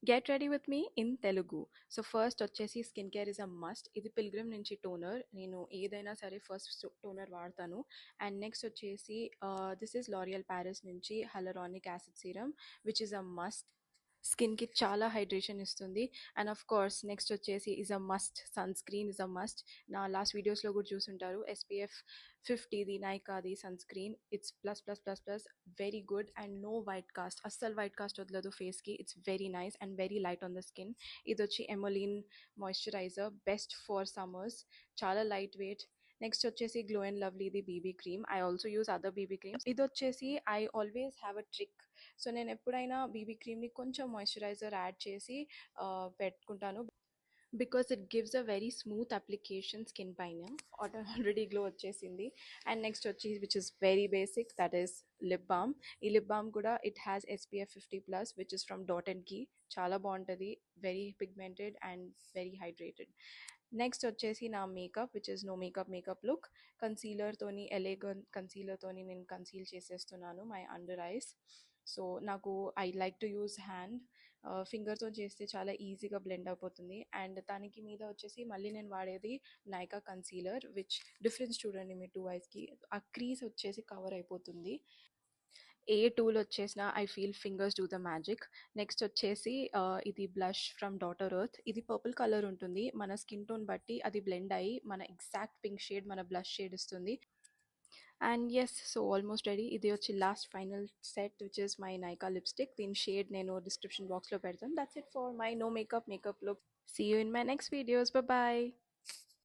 Get ready with me in Telugu. So first వచ్చేసి skin care is a must. ఇది Pilgrim నుంచి toner. నేను ఏదైనా సరే ఫస్ట్ టోనర్ వాడతాను. అండ్ నెక్స్ట్ వచ్చేసి దిస్ ఇస్ లారియల్ ప్యారిస్ నుంచి hyaluronic acid serum which is a must. స్కిన్కి చాలా హైడ్రేషన్ ఇస్తుంది. అండ్ ఆఫ్ కోర్స్ నెక్స్ట్ వచ్చేసి is a must, sunscreen is a must. నా లాస్ట్ వీడియోస్లో కూడా చూసుంటారు. SPF 50ది నైకాది sunscreen. It's plus plus plus plus, very good and no white cast. అస్సలు వైట్ కాస్ట్ వదలదు ఫేస్కి. It's very nice and very light on the skin. ఇది వచ్చి Emolene moisturiser, best for summers, చాలా లైట్ వెయిట్. నెక్స్ట్ వచ్చేసి glow and lovely, ఇది BB cream. I also use other BB creams. ఇది వచ్చేసి I always have a trick. So నేను ఎప్పుడైనా BB క్రీమ్ని కొంచెం మాయిశ్చరైజర్ యాడ్ చేసి పెట్టుకుంటాను. Because it gives a very smooth application skin పైన. ఆల్రెడీ గ్లో వచ్చేసింది. అండ్ నెక్స్ట్ వచ్చి which is very basic, that is lip balm. ఈ లిప్ బామ్ కూడా it has SPF 50+ which is from Dot and Key. చాలా బాగుంటుంది, very pigmented and very hydrated. Next వచ్చేసి నా makeup which is no makeup look. కన్సీలర్తోని, ఎలేగన్ కన్సీలర్తోని నేను కన్సీల్ చేసేస్తున్నాను మై అండర్ ఐస్. సో నాకు I like to use hand. ఫింగర్తో చేస్తే చాలా ఈజీగా బ్లెండ్ అయిపోతుంది. అండ్ దానికి మీద వచ్చేసి మళ్ళీ నేను వాడేది నైకా కన్సీలర్, విచ్ డిఫరెన్స్ చూడండి మీ టూ ఐస్కి. ఆ క్రీజ్ వచ్చేసి కవర్ అయిపోతుంది. ఏ టూల్ వచ్చేసినా I feel fingers do the magic. Next వచ్చేసి ఇది బ్లష్ ఫ్రమ్ డాటర్ ఎర్త్. ఇది పర్పుల్ కలర్ ఉంటుంది. మన స్కిన్ టోన్ బట్టి అది బ్లెండ్ అయ్యి మన ఎగ్జాక్ట్ పింక్ షేడ్, మన బ్లష్ షేడ్ ఇస్తుంది. And yes, so almost ready. ఇది వచ్చి last final set which is my Nykaa lipstick. దీని షేడ్ నేను డిస్క్రిప్షన్ బాక్స్లో పెడతాను. That's it for my no makeup look. See you in my next videos. Bye.